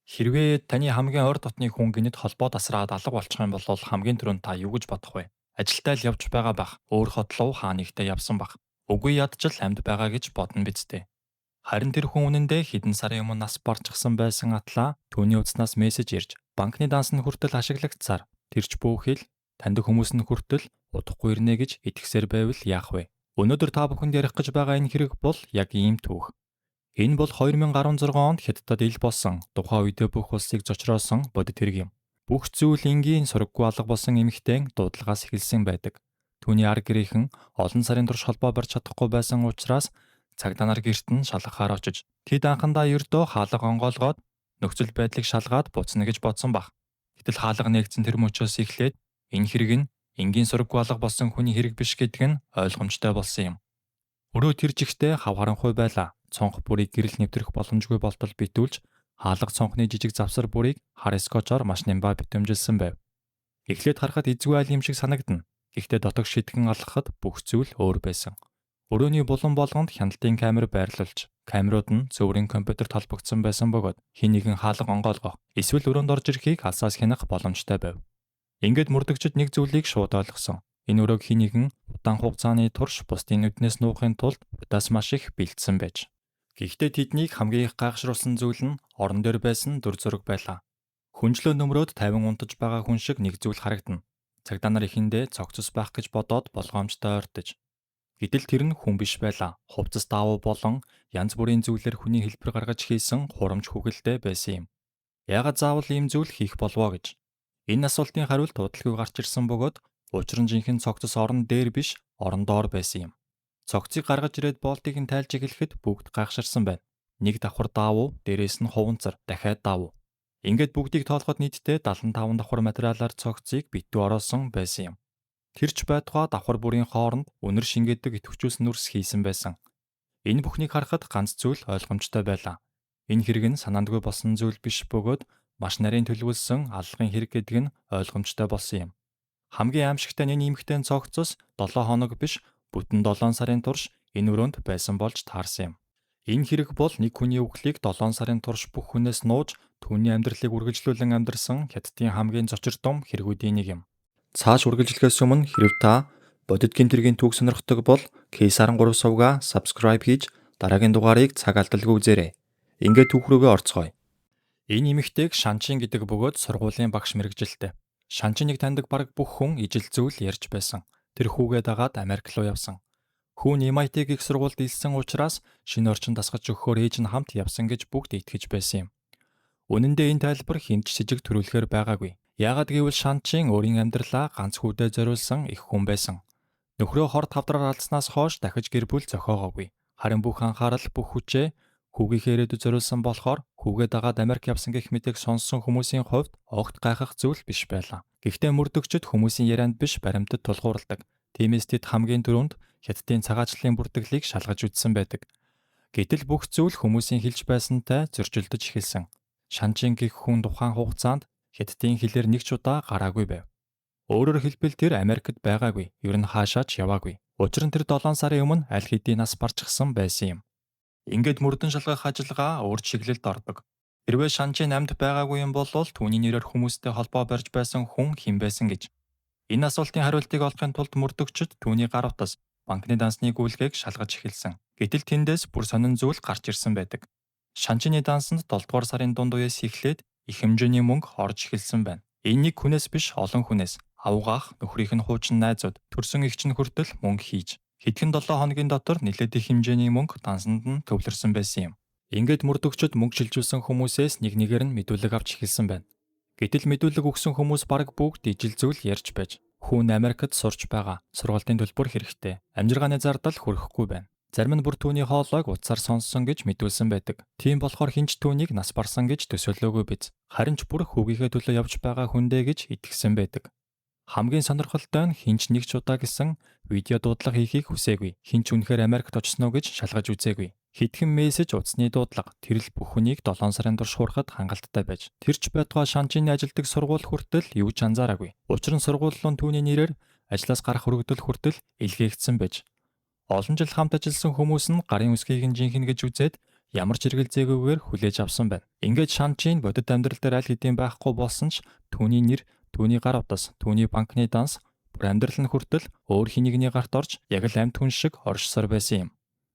Хэрвээ таны хамгийн ойр дотны хүн гинэд холбоо тасраад алга болчих юм бол хамгийн түрүүнд та юу гэж бодох вэ? Ажилдаа л явж байгаа бах. Өөр хотлоо хаа нэгтээ явсан бах. Үгүй ядчил амьд байгаа гэж бодно биз дээ. Харин тэр хүн үнэндээ хэдэн сарын өмнө нас барчихсан байсан атлаа түүний утаснаас мессеж ирж банкны данс нь хүртэл ашиглагдсаар тэрч бүхэл таньд хүмүүс нь хүртэл удахгүй ирнэ гэж итгэсээр байвал яах вэ? Өнөөдөр та бүхэнд ярих гэж байгаа энэ хэрэг бол яг ийм түүх. Энэ бол 2016 онд Хятадд ил болсон тухайн үедээ бүх улсыг зочроосон бодит хэрэг юм. Бүх зүйл энгийн сураггүй алга болсон эмэгтэйн дуудлагаас эхэлсэн байдаг. Түүний ар гэрийнхэн олон сарын турш холбоо барьж чадахгүй байсан учраас цагдаа нар гэрт нь шалгахаар очиж тэд анхандаа ердөө хаалга онгоолгоод нөхцөл байдлыг шалгаад буцна гэж бодсон баг. Гэтэл хаалга нээгдсэн тэр мөчөөс эхлээд энэ хэрэг нь энгийн сураггүй алга болсон хүний хэрэг биш гэдэг нь ойлгомжтой болсон юм. Өрөө тэр жигтэй хав харанхуй байлаа. Цонх бүрийг гэрэл нэвтрэх боломжгүй болтол битүүлж хаалга цонхны жижиг завсар бүрийг хар скотчоор маш нямбаа битэмжилсэн байв. Эхлээд харахад эзгүй айл юм шиг санагдана. Гэхдээ дотог шидхэн алхахад бүх зүйл өөр байсан. Өрөөний булан болгонд хяналтын камер байрлуулж, камерууд нь зөвөрийн компьютерт холбогдсон байсан бөгөөд хин нэгэн хаалга онгоолгох, эсвэл өрөөнд орж ирэхийг алсаас хянах боломжтой байв. Ингээд мөрдөгчд нэг зүйлийг шууд ойлгосон. Энэ өрөөг хин нэгэн удаан хугацааны турш бусдын нүднээс нуухын тулд удаас маш их бэлдсэн байж. Гэхдээ тэднийг хамгийн их гайхшруулсан зүйл нь орон дээр байсан дүр зураг байлаа. Хүнжлөө нөмрөөд 50 унтаж байгаа хүн шиг нэг зүйл харагдана. Цагдаа нар ихэндээ цогцос байх гэж бодоод болгоомжтой ойртож. Гэтэл тэр нь хүн биш байлаа. Хувцас даавуу болон янз бүрийн зүйлээр хүний хэлбэр гаргаж хийсэн хурамч хүүхэлдэй байсан юм. Яагаад заавал ийм зүйл хийх болов гэж. Энэ асуултын хариулт удалгүй гарч ирсэн бөгөөд учир нь жинхэнэ цогцос орон дээр биш, орон доор байсан юм. Цогцыг гаргаж ирээд болтыг нь тайлж эхлэхэд бүгд гайхширсан байна. Нэг давхар даавуу, дээрээс нь хуванцар, дахиад даавуу. Ингээд бүгдийг тоолоход нийтдээ 75 давхар материалаар цогцыг битүү оруулсан байсан юм. Тэрч байтугай давхар бүрийн хооронд үнэр шингээдэг идэвхжүүлсэн нүрс хийсэн байсан. Энэ бүхнийг харахад ганц зүйл ойлгомжтой байлаа. Энэ хэрэг нь санаандгүй болсон зүйл биш бөгөөд маш нарийн төлөвлөсөн аллагын хэрэг гэдэг нь ойлгомжтой болсон юм. Хамгийн аимшигтай нь энэ эмэгтэй цогцос 7 хоног биш бүтэн 7 сарын турш энэ өрөөнд байсан болж таарсан юм. Энэ хэрэг бол нэг хүний үхлийг 7 сарын турш бүх хүнээс нууж түүний амьдралыг үргэлжлүүлэн амьдарсан Хятадын хамгийн зочирдом хэрэгүүдийн нэг юм. Цааш үргэлжлэхээс өмнө хэрв та бодит гинтэргийн түүх сонирхдог бол K13 сувга subscribe хийж дараагийн дугаарыг цаг алдалгүй үзээрэй. Ингээд түүх рүүгээ орцгоё. Энэ эмэгтэйг Шанчин гэдэг бөгөөд сургуулийн багш мэрэгжилтэй. Шанчиныг таньдаг бараг бүх хүн ижил зүйл ярьж байсан. Тэр хүүгээ дагаад Америк руу явсан. Хүүн MIT гэх сургуульд илсэн учраас шинэ орчин дасгаж өгөхөөр ээж нь хамт явсан гэж бүгд итгэж байсан юм. Үнэн дээр энэ тайлбар хэмж сэжиг төрүүлэхээр байгаагүй. Яагад гэвэл Шанчин өөрийн амьдралаа ганц хүүдэд зориулсан их хүн байсан. Нөхрөө хорт хавдраар алдснаас хойш дахиж гэр бүл зохиогоогүй. Харин бүх анхаарал бүх хүчээ хүүгийнхээ ирээдүйд зориулсан болохоор хүүгээ дагаад Америк явсан гэх мэтийг сонссон хүмүүсийн хувьд огт гайхах зүйл биш байлаа. Гэхдээ мөрдөгчд хүмүүсийн ярианд биш баримтад тулгуурладаг. Тиймээс тэд хамгийн түрүүнд Хятадын цагаачлалын бүртгэлийг шалгаж үзсэн байдаг. Гэтэл бүх зүйл хүмүүсийн хэлж байсантай зөрчилдөж эхэлсэн. Шанчин гэх хүн тухайн хугацаанд Хятадын хэлээр нэг ч удаа гараагүй байв. Өөрөөр хэлбэл тэр Америкт байгаагүй, ер нь хаашаач яваагүй. Учир нь тэр 7 сарын өмнө аль хэдийн нас барчихсан байсан юм. Ингээд мөрдөн шалгах ажиллагаа урд чиглэлд ордог. Хэрвээ Шанчин амьд байгаагүй юм бол түүний нэрээр хүмүүстэй холбоо барьж байсан хүн хэн байсан гэж. Энэ асуултын хариултыг олохын тулд мөрдөгчд түүний гар утас банкны дансны гүйлгээг шалгаж эхэлсэн. Гэтэл тэндээс бүр сонин зүйл гарч ирсэн байдаг. Шанчины дансанд 7 дугаар сарын дунд үеэс эхлээд их хэмжээний мөнгө орж эхэлсэн байна. Энэ нэг хүнээс биш олон хүнээс авгаах, нөхрийнх нь хуучин найзууд, төрсөн эгч нь хүртэл мөнгө хийж хэдхэн 7 хоногийн дотор нэлээд их хэмжээний мөнгө дансанд нь төвлөрсөн байсан юм. Ингээд мөрдөгчд мөнгө шилжүүлсэн хүмүүсээс нэг нэгээр нь мэдүүлэг авч эхэлсэн байна. Гэтэл мэдүүлэг өгсөн хүмүүс бараг бүгд ижил зүйл ярьж байж хүн Америкт сурч байгаа. Сургалтын төлбөр хэрэгтэй. Амжиргааны зардал хүрэхгүй байна. Зарим нь бүр түүний хоолойг утсаар сонссон гэж мэдүүлсэн байдаг. Тийм болохоор хинч түүнийг нас барсан гэж төсөөлөөгүй биз. Харин ч бүр хүүгийнхээ төлөө явж байгаа хүндээ гэж итгэсэн байдаг. Хамгийн сонирхолтой нь хинч нэг ч удаа гэсэн видео дуудлага хийхийг хүсээгүй. Хинч үнэхээр Америкт очсон уу гэж шалгаж үзээгүй. Хэдхэн мессеж утасны дуудлага тэрл бүх хүнийг 7 сарын турш хуурахад хангалттай байж. Тэрч байтугай Шанчины ажилдаг сургууль хүртэл юу ч анзаараагүй. Учир нь сургууль нь түүний нэрээр ажлаас гарах өргөдөл хүртэл илгээгдсэн байж. Олон жил хамт ажилласан хүмүүс нь гарын үсгийг нь жинхэнэ гэж үзээд ямар ч эргэлзээгүйгээр хүлээж авсан байна. Ингээд Шанчийн бодит амьдрал дээр аль хэдийн байхгүй болсон ч түүний нэр, түүний гар утас, түүний банкны данс бүр амьдрал нь хүртэл өөр хинэгний гарт орж яг л амьд хүн шиг оршсоор байсан юм.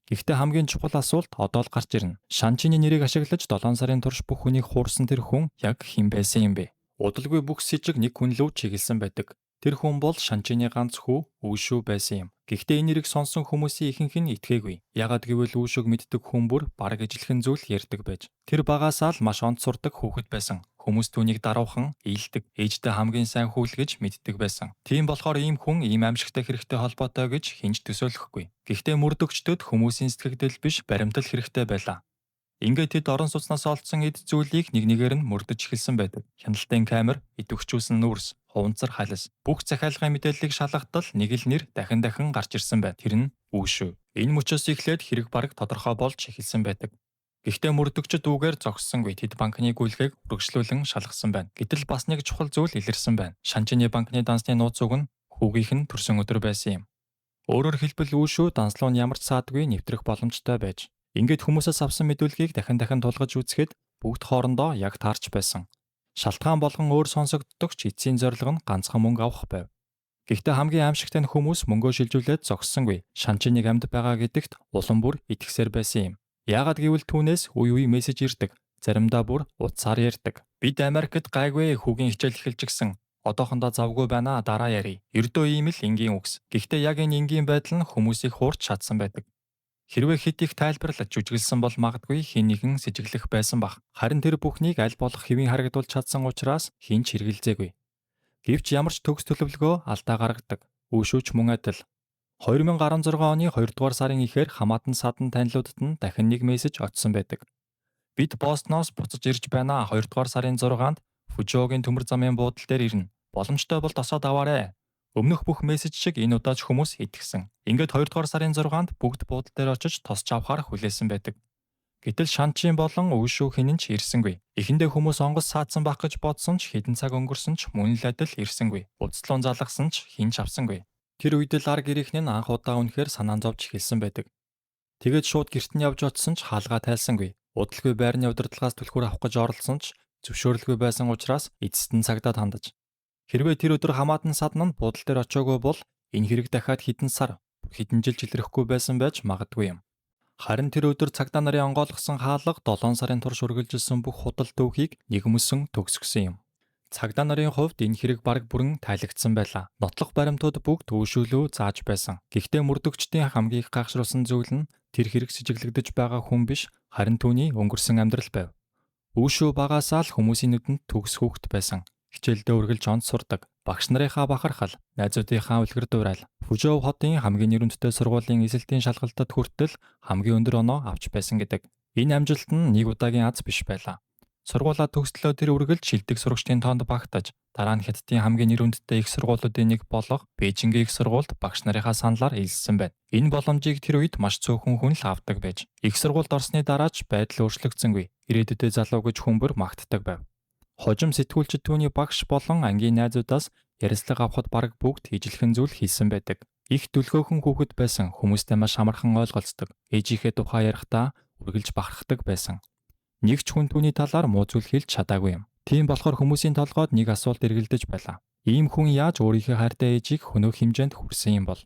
Гэхдээ хамгийн чухал асуулт одоо л гарч ирнэ. Шанчины нэрийг ашиглаж 7 сарын турш бүх хүнийг хуурсан тэр хүн яг хэн байсан юм бэ? Удалгүй бүх сэжиг нэг хүн лөө чиглэсэн байдаг. Тэр хүн бол Шанчины ганц хүү Үүшүү байсан юм. Гэхдээ энэ нэрийг сонсон хүмүүсийн ихэнх нь итгээгүй. Яагад гэвэл Үүшүүг мэддэг хүн бүр бараг ижилхэн зүйл ярьдаг байж. Тэр багаасаа л маш онц сурдаг хүүхэд байсан. Хүмүүс түүнийг даруухан, ийдэг, ээжтэй хамгийн сайн хүлгэж мэддэг байсан. Тийм болохоор ийм хүн ийм аимшигтай хэрэгтэй холбоотой гэж хинж төсөөлөхгүй. Гэхдээ мөрдөгчдөд хүмүүсийн сэтгэгдэл биш баримтал хэрэгтэй байлаа. Ингээд тэд орон сууцнаас олдсон эд зүйлийг нэг нэгээр нь мөрдөж эхэлсэн байдаг. Хяналтын камер, идэвхжүүлсэн нүүрс, хуванцар халис. Бүх захиалгын мэдээллийг шалгахтал нэг л нэр дахин гарч ирсэн байна. Тэр нь Үүшүү. Энэ мөчөөс эхлээд хэрэг бараг тодорхой болж эхэлсэн байдаг. Гэхдээ мөрдөгчд үүгээр зогссонгүй. Тэд банкны гүйлгээг үргэлжлүүлэн шалгасан байна. Гэтэл бас нэг чухал зүйл илэрсэн байна. Шанчины банкны дансны нууц уг нь хүүгийнх нь төрсөн өдөр байсан юм. Өөрөөр хэлбэл Үүшүү данслуу нь ямар ч саадгүй нэвтрэх боломжтой байж. Ингээд хүмүүсээс авсан мэдүүлгийг дахин тулгаж үзэхэд бүгд хоорондоо яг таарч байсан. Шалтгаан болгон өөр сонсогддог ч эцсийн зорилго нь ганцхан мөнгө авах байв. Гэхдээ хамгийн аимшигтай нь хүмүүс мөнгөө шилжүүлээд зогссонгүй. Шанчиныг амьд байгаа гэдэгт улам бүр итгэсээр байсан юм. Яагад гэвэл түүнээс үе мессеж ирдэг. Заримдаа бүр утсаар ярьдаг. Бид Америкт гайгүй хүүгийн хичээл эхэлж гисэн. Одоохондоо завгүй байна дараа ярий. Ердөө ийм л энгийн үгс. Гэхдээ яг энэ энгийн байдал нь хүмүүсийг хуурч чадсан байдаг. Хэрвээ хэд их тайлбарлаж жүжиглсэн бол магадгүй хэн нэгэн сэжиглэх байсан бах. Харин тэр бүхнийг аль болох хэвийн харагдуулж чадсан учраас хэн ч хэрэгэлзээгүй. Гэвч ямар ч төгс төлөвлөгөө алдаа гаргадаг. Үүшүүч мөн адил. 2016 оны 2 дугаар сарын эхээр хамаатан садан танилуудад нь дахин нэг мессеж очсон байдаг. Бид Бостноос буцаж ирж байна 2 дугаар сарын 6-нд Фужиогийн төмөр замын буудлын дээр ирнэ. Боломжтой бол тосоод аваарэ. Өмнөх бүх мессеж шиг энэ удаач хүмүүс итгэсэн. Ингээд 2 дугаар сарын 6-нд бүгд буудлын дээр очиж тосч авахар хүлээсэн байдаг. Гэтэл Шанчин болон Үүшүү хинэн ч ирсэнгүй. Эхэндээ хүмүүс онгоц саадсан байх гэж бодсон ч хэдэн цаг өнгөрсөн ч мөн л адил ирсэнгүй. Удацлуун залгасан ч хинч авсангүй. Тэр үед л ар гэрийнхэн анх удаа үнэхээр санаан зовж эхэлсэн байдаг. Тэгээд шууд гэрт нь явж очсон ч хаалгаа тайлсангүй. Удалгүй байрны удирдлагаас түлхүүр авах гэж оролцсон ч зөвшөөрлгүй байсан учраас эцэст нь цагдаад хандаж. Хэрвээ тэр өдөр хамаатан садан нь буудлын дээр очоогүй бол энэ хэрэг дахиад хэдэн сар, хэдэн жил илэрхгүй байсан байж магадгүй юм. Харин тэр өдөр цагдаа нарын онгойлгосон хаалга 7 сарын турш үргэлжилсэн бүх худал дүүхийг нэгмөсөн төгсгсөн юм. Цагдаа нарын хувьд энэ хэрэг бараг бүрэн тайлагдсан байлаа. Нотлох баримтууд бүгд Үүшүүлөө зааж байсан. Гэхдээ мөрдөгчдийн хамгийн их гайхшруулсан зүйл нь тэр хэрэг сэжиглэгдэж байгаа хүн биш, харин түүний өнгөрсөн амьдрал байв. Үүшүү багаасаа л хүмүүсийн нүдэнд төгс хүүхэд байсан. Хичээлдээ үргэлж онц сурдаг. Багш нарынхаа бахархал, найзуудынхаа үлгэр дуурайл, Фужио хотын хамгийн нэрүндтэй сургуулийн эсэлтийн шалгалтад хүртэл хамгийн өндөр оноо авч байсан гэдэг. Энэ амжилт нь нэг удаагийн аз биш байлаа. Сургуулаа төгслөө тэр үргэлж шилдэг сурагчдын тоонд багтаж, дараа нь Хятадын хамгийн нэрүндтэй их сургуулиудын нэг болох Бээжингийн их сургуульд багш нарынхаа саналаар элссэн байна. Энэ боломжийг тэр үед маш цөөхөн хүн л авдаг байж. Их сургуульд орсны дараа ч байдал өөрчлөгдсөнгүй. Ирээдүйдээ залуу гэж хүмбэр магтдаг байв. Хожим сэтгүүлчид түүний багш болон ангийн найзуудаас ярилцлага авахд бараг бүгд ижилхэн зүйл хийсэн байдаг. Их дүлгөөхөн хүүхэд байсан, хүмүүстэй маш амархан ойлголцдог. Ээжийнхээ тухай ярихдаа үргэлж бахархдаг байсан. Нэг ч хүн түүний талаар муу зүйл хэлж чадаагүй юм. Тийм болохоор хүмүүсийн толгойд нэг асуулт эргэлдэж байлаа. Ийм хүн яаж өөрийнхөө хайртай ээжийг хөнөөх хэмжээнд хүрсэн юм бол?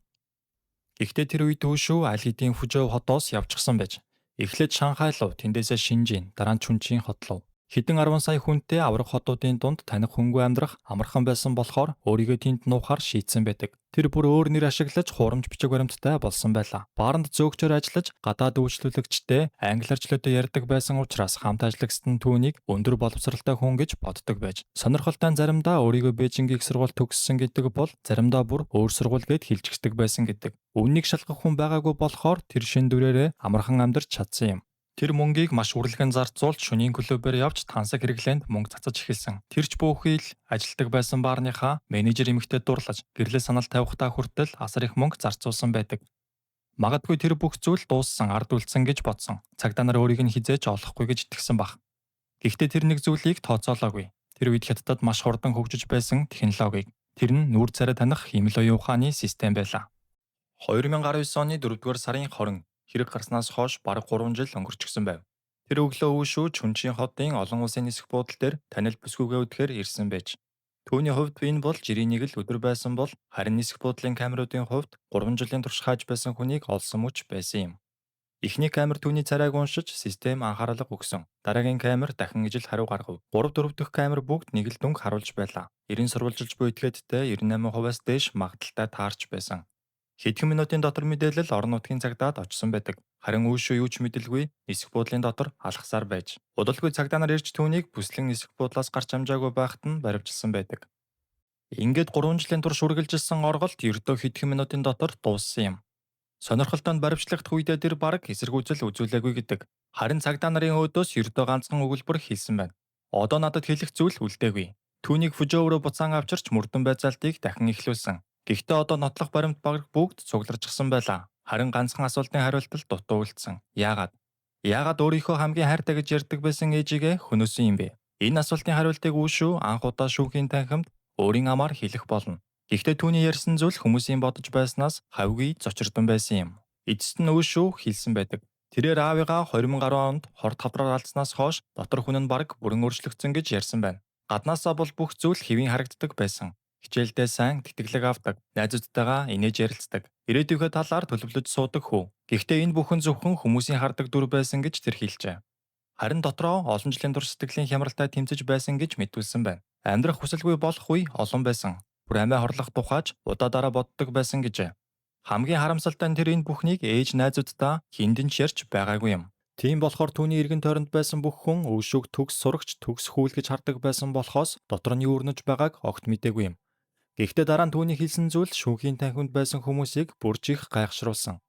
Гэхдээ тэр үед Үүшүү аль хэдийн Фужио хотоос явчихсан байж. Эхлээд Шанхай руу, тэндээсээ Шинжин, дараа нь Чүнчийн хот руу. Хэдэн 10 сая хүнтэй аврах хотуудын дунд таних хөнгөө амьдрах амархан байсан болохоор өөрийгөө тэнд нуухаар шийдсэн байдаг. Тэр бүр өөр нэр ашиглаж хуурамч бичиг баримттай болсон байлаа. Бааранд зөөгчөөр ажиллаж гадаад үйлчлүүлэгчтэй англиарчлуудаа ярьдаг байсан учраас хамт ажиллагчид нь түүнийг өндөр боловсралтай хүн гэж боддог байж. Сонирхолтой заримдаа өөрийгөө Бээжингийн их сургууль төгссөн гэдэг бол заримдаа бүр өөр сургууль гэд хэлчихдэг байсан гэдэг. Үннийг шалгах хүн байгаагүй болохоор тэр шин дүрээрээ амархан амьдарч чадсан юм. Тэр мөнгийг маш үрлэгэн зарцуулж шөнийн клубээр явж тансаг хэрэглээнд мөнгө цацаж эхэлсэн. Тэрч бүхий л ажилтдаг байсан баарныхаа менежер эмэгтэй дурлаж гэрлээ санал тавихтаа хүртэл асар их мөнгө зарцуулсан байдаг. Магадгүй тэр бүх зүйл дууссан, ард үлдсэн гэж бодсон. Цагдаа нар өөрийг нь хизээж олохгүй гэж итгэсэн баг. Гэхдээ тэр нэг зүйлийг тооцоолоогүй. Тэр үед Хятадд маш хурдан хөгжиж байсан технологиг. Тэр нь нүүр царай таних хэмэл оюун ухааны систем байлаа. 2019 оны 4 дугаар сарын 20 хэрэг гарснаас хойш бараг 3 жил өнгөрчихсөн байв. Тэр өглөө өвшөө Чүнчийн хотын олон улсын нисэх буудлын дээр танил бүсгүйгээ өдгөөр ирсэн байж. Түүний хувьд энэ бол жирийн нэг л өдөр байсан бол харин нисэх буудлын камеруудын хувьд 3 жилийн турш хааж байсан хүнийг олсон мөч байсан юм. Эхний камер түүний царайг уншиж систем анхаарлага өгсөн. Дараагийн камер дахин ижил хариу гаргав. 3 4 дахь камер бүгд нэг л дүнг харуулж байлаа. 90 сурвалжилж буй этгээдтэй 98%-аас дээш магадaltaй таарч байсан. Хэдхэн минутын дотор мэдээлэл орон нутгийн цагдаад очсон байдаг. Харин үүшөө юу ч мэдэлгүй нисэх буудлын дотор алхасаар байж. Удалгүй цагдаа нар ирж түүнийг бүслэн нисэх буудлаас гарч амжаагүй байхад нь баривчилсан байдаг. Ингээд 3 жилийн турш үргэлжилсэн орголт ердөө хэдхэн минутын дотор дууссан юм. Сонирхолтой нь баривчлагдах үедээ тэр бараг эсэргүүцэл үзүүлээгүй гэдэг. Харин цагдаа нарын өөдөөс ердөө ганцхан өгүүлбэр хэлсэн байна. Одоо надад хэлэх зүйл үлдээгүй. Түүнийг Фужоороо буцаан авчирч мөрдөн байцаалтыг дахин эхлүүлсэн. Гэхдээ одоо нотлох баримт багт бүгд цугларчсан байлаа. Харин ганцхан асуултын хариултал дутуу үлдсэн. Яагаад? Яагаад өөрийнхөө хамгийн хайртай гэж ярьдаг байсан ээжигээ хөнөөсөн юм бэ? Энэ асуултын хариултыг үүшүү анх удаа шүүхийн танхимд өөрийн амаар хэлэх болно. Гэхдээ түүний ярьсан зүйл хүмүүсийн бодож байснаас хавьгүй зочирдсон байсан юм. Эцэст нь өөшөө хэлсэн байдаг. Тэрээр аавыгаа 2010 онд хорт хавдраар алдснаас хойш дотор хүн нь бараг бүрэн өөрчлөгдсөн гэж ярьсан байна. Гаднаасаа бол бүх зүйл хэвийн харагддаг байсан. Хичээлдээ сайн тэтгэлэг авдаг, найзуудтайгаа инээж ярилцдаг, ирээдүйнхээ талаар төлөвлөж суудаг хүү. Гэхдээ энэ бүхэн зөвхөн хүмүүсийн хардаг дүр байсан гэж тэр хэлжээ. Харин дотроо олон жилийн турш сэтгэлийн хямралтай тэмцэж байсан гэж мэдүүлсэн байна. Амьдрах хүсэлгүй болох үе олон байсан. Бүр амиа хорлох тухайч удаа дараа боддог байсан гэжээ. Хамгийн харамсалтай нь тэр энэ бүхнийг ээж найзуудтай хиндэн ч ярьж байгаагүй юм. Тийм болохоор түүний эргэн тойронд байсан бүх хүн өвшөөг төгс сурагч төгс хүүл гэж хардаг байсан болохоос дотор нь юу өрнөж байгааг огт мэдээгүй юм. Гэхдээ дараа нь түүний хэлсэн зүйл шүүхийн танхимд байсан хүмүүсийг бүрж их гайхшруулсан.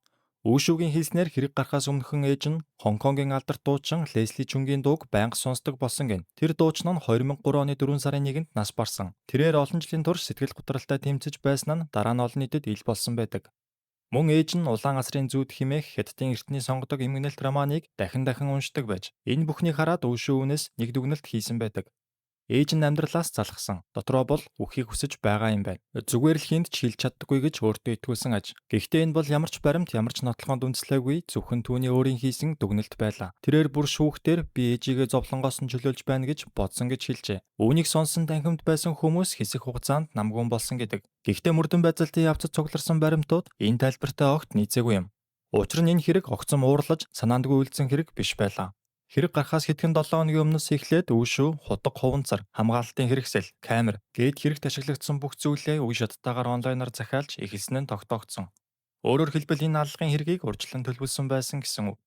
Үүшүүгийн хэлснээр хэрэг гарахаас өмнөхөн ээж нь Хонконгийн алдарт дуучин Лесли Чунгийн дууг байнга сонсдог болсон гэн. Тэр дуучин нь 2003 оны 4 сарын 1-нд нас барсан. Тэрээр олон жилийн турш сэтгэл готролтой тэмцэж байсан нь дараа нь олон нийтэд ил болсон байдаг. Мөн ээж нь улаан асрын зүүд химээх Хятадын эртний сонгодог эмгэнэлт романыг дахин дахин уншдаг байж энэ бүхнийг хараад өвшөө үнээс нэг дүгнэлт хийсэн байдаг. Ээж нь амьдралаас залхсан. Дотроо бол үхийг хүсэж байгаа юм байна. Зүгээр л хинт ч хэлж чаддаггүй гэж өөртөө итгүүлсэн аж. Гэхдээ энэ бол ямар ч баримт, ямар ч нотлохонд үндэслээгүй зөвхөн түүний өөрийн хийсэн дүгнэлт байлаа. Тэрээр бүр шүүхтэр би ээжигээ зовлонгоос нь чөлөөлж байна гэж бодсон гэж хэлжээ. Үүнийг сонсон танхимд байсан хүмүүс хэсэг хугацаанд намгүйн болсон гэдэг. Гэхдээ мөрдөн байцаалтын явцад цугларсан баримтууд энэ тайлбартай огт нийцээгүй юм. Учир нь энэ хэрэг огцом уурлаж санаандгүй үлдсэн хэрэг биш байлаа. Хэрэг гарахаас хэдхэн 7 хоногийн өмнөөс эхлээд өвшөө, худаг хуванцар, хамгаалалтын хэрэгсэл, камер гээд хэрэгт ашиглагдсан бүх зүйлээ үе шаттайгаар онлайнаар захиалж эхэлсэн нь тогтоогдсон. Өөрөөр хэлбэл энэ аллагын хэргийг урьдчилан төлөвлөсөн байсан гэсэн үг.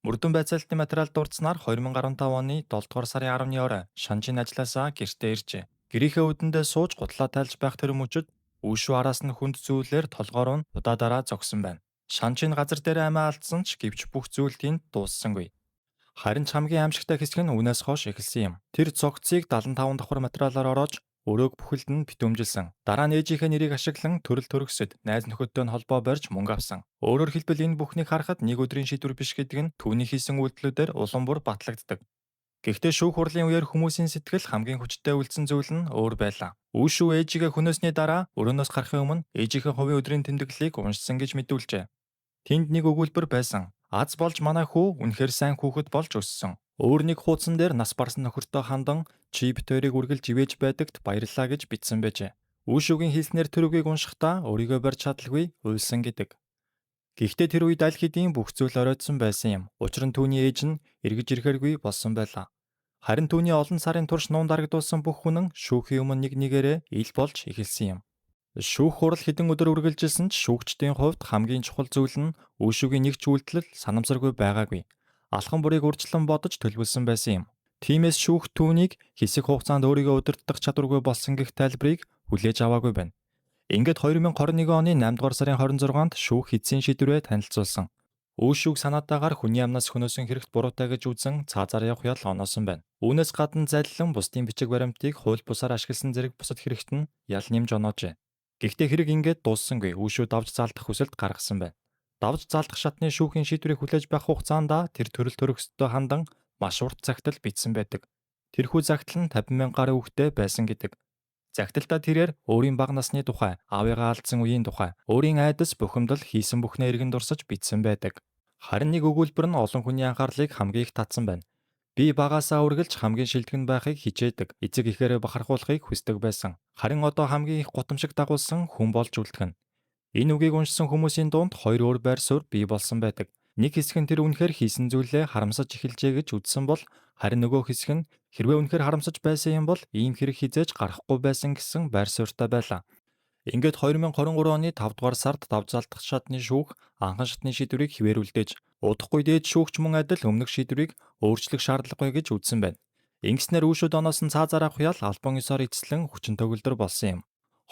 Мөрдөн байцаалтын материал дурдсанаар 2015 оны 7 дугаар сарын 10-ны орой Шанжин ажилласаа гэртээ иржээ. Гэрийнхээ үдэндээ сууж гутлаа тайлж байх тэр мөчөд өвшөө араас нь хүнд зүйлээр толгоор нь удаа дараа зогсон байна. Шанжин газар дээр амиа алдсан ч гэвч бүх зүйл тэнд дууссангүй. Харин ч хамгийн аимшигтай хэсэг нь үүнээс хойш эхэлсэн юм. Тэр цогцыг 75 давхар материалаар ороож өрөөг бүхэлд нь битүүмжилсэн. Дараа нь ээжийнхээ нэрийг ашиглан төрөл төрөсөд найз нөхөдтэй нь холбоо барьж мөнгө авсан. Өөрөөр хэлбэл энэ бүхнийг харахад нэг өдрийн шийдвэр биш гэдэг нь түүний хийсэн үйлдэлүүдээр улам бүр батлагддаг. Гэхдээ шүүх хурлын үеэр хүмүүсийн сэтгэл хамгийн хүчтэй үлдсэн зүйл нь өөр байлаа. Үүшүү ээжигээ хөнөөсний дараа өрөөнөөс гарахын өмнө ээжийнхээ хувийн өдрийн тэмдэглэлийг уншсан гэж мэдүүлжээ. Тэнд нэг өгүүлбэр байсан. Аз болж манай хүү үнэхээр сайн хүүхэд болж өссөн. Өөр нэг хуудсан дээр нас барсан нөхөртөө хандан чи битүүрийг үргэлж ивэж байдагт баярлалаа гэж бичсэн байжээ. Үүшүүгийн хэлснээр тэр үгийг уншихдаа өөрийгөө барьж чадалгүй уйлсан гэдэг. Гэхдээ тэр үед аль хэдийн бүх зүйл оройтсон байсан юм. Учир нь түүний ээж нь эргэж ирэхэргүй болсон байлаа. Харин түүний олон сарын турш нуун дарагдуулсан бүх хүн шүүхийн өмнө нэг нэгээрээ ил болж эхэлсэн юм. Шүүх хурал хэдэн өдөр үргэлжилсэн ч шүүгчдийн хувьд хамгийн чухал зүйл нь үүшүүгийн нэг ч үйлдэл санамсаргүй байгаагүй. Алхан бүрийг урьдчилан бодож төлөвлөсөн байсан юм. Тиймээс шүүх түүнийг хэсэг хугацаанд өөрийгөө удирдах чадваргүй болсон гэх тайлбарыг хүлээж аваагүй байна. Ингээд 2021 оны 8 дугаар сарын 26-нд шүүх эцсийн шийдвэрээ танилцуулсан. Үүшүүг санаатаагаар хүний амнаас хөнөөсөн хэрэгт буруутай гэж үзэн цаазаар явах ял оноосон байна. Үүнээс гадна залилан бусдын бичиг баримтыг хууль бусаар ашигласан зэрэг бусад хэрэгт нь ял нэмж оноожээ. Гэхдээ хэрэг ингээд дууссангүй. Үүшүү давж заалдах хүсэлт гаргасан байна. Давж заалдах шатны шүүхийн шийдвэрийг хүлээж байх хугацаанд тэр төрөл төрөстэй хандан маш урт загтал бичсэн байдаг. Тэрхүү загтал нь 50,000 гаруй үгтэй байсан гэдэг. Загталтаа тэрээр өөрийн бага насны тухай, аавыгаа алдсан үеийн тухай, өөрийн айдас бухимдал хийсэн бүхнээ эргэн дурсаж бичсэн байдаг. Харин нэг өгүүлбэр нь олон хүний анхаарлыг хамгийн их татсан байна. Би багаасаа үргэлж хамгийн шилтгэн байхыг хичээдэг, эцэг ихээрээ бахархуулахыг хүсдэг байсан. Харин одоо хамгийн их гутамшиг дагуулсан хүн болж үлдгэн. Энэ үгийг уншсан хүмүүсийн дунд хоёр өөр байр суурь бий болсон байдаг. Нэг хэсэг нь тэр үнэхээр хийсэн зүйлээ харамсаж эхэлжээ гэж үзсэн бол, харин нөгөө хэсэг нь хэрвээ үнэхээр харамсаж байсан юм бол ийм хэрэг хизээж гарахгүй байсан гэсэн байр суурьтай байлаа. Ингээд 2023 оны 5 дугаар сард давзаалтах шатны шүүх анхан шатны шийдвэрийг хിവэрүүлдэж, удахгүй дээд шүүгч мөн адил өмнөх шийдвэрийг өөрчлөх шаардлагагүй гэж үзсэн байна. Ингэснээр үүшүүд оноос нь цаазаар авах ял албан ёсоор эцэслэн хүчин төгөлдөр болсон юм.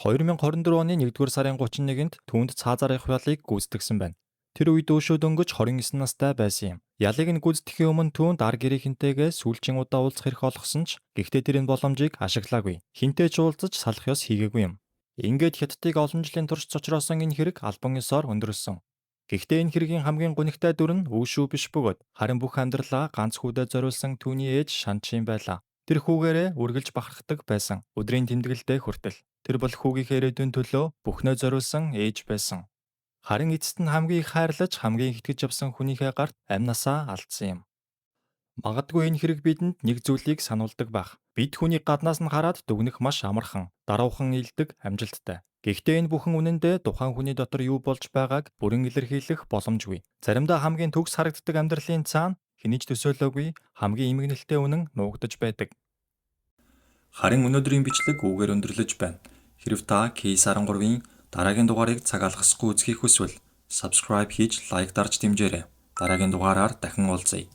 2024 оны 1-р сарын 31-нд түүнд цаазаар авах ялыг гүйцэтгсэн байна. Тэр үед өөшөө дөнгөж 29 настай байсан юм. Ялыг нь гүйцэтгэхийн өмнө түүнд ар гэрийнхэнтэйгээ сүүлчийн удаа уулзах эрх олгосон ч гэхдээ тэр энэ боломжийг ашиглаагүй. Хинтээ ч уулзаж салах ёс хийгээгүй юм. Ингээд Хятадыг олон жилийн турш цочроосон энэ хэрэг албан ёсоор өндөрлсөн. Гэхдээ энэ хэргийн хамгийн гунигтай дүр нь үүшүү биш бөгөөд харин бүх амьдралаа ганц хүүдэд зориулсан түүний ээж Шанчин байлаа. Тэр хүүгээрээ үргэлж бахархдаг байсан. Өдрийн тэмдэглэлдээ хүртэл. Тэр бол хүүгийнхээ ирээдүйн төлөө бүхнээ зориулсан ээж байсан. Харин эцэст нь хамгийн их хайрлаж, хамгийн их итгэж явсан хүнийхээ гарт амнасаа алдсан юм. Магадгүй энэ хэрэг бидэнд нэг зүйлийг сануулдаг байх. Бид хүнийг гаднаас нь хараад дүгнэх маш амархан, даруухан илдэг, амжилттай. Гэхдээ энэ бүхэн үнэндээ тухайн хүний дотор юу болж байгааг бүрэн илэрхийлэх боломжгүй. Заримдаа хамгийн төгс харагддаг амьдралын цаана хэний ч төсөөлөөгүй хамгийн эмгэнэлтэй үнэн нуугдаж байдаг. Харин өнөөдрийн бичлэг үгээр өндөрлөж байна. Хэрв та Case 13-ийн дараагийн дугаарыг цаг алгасахгүй үзхийг хүсвэл subscribe хийж лайк дарж дэмжээрэй. Дараагийн дугаараар дахин уулзъя.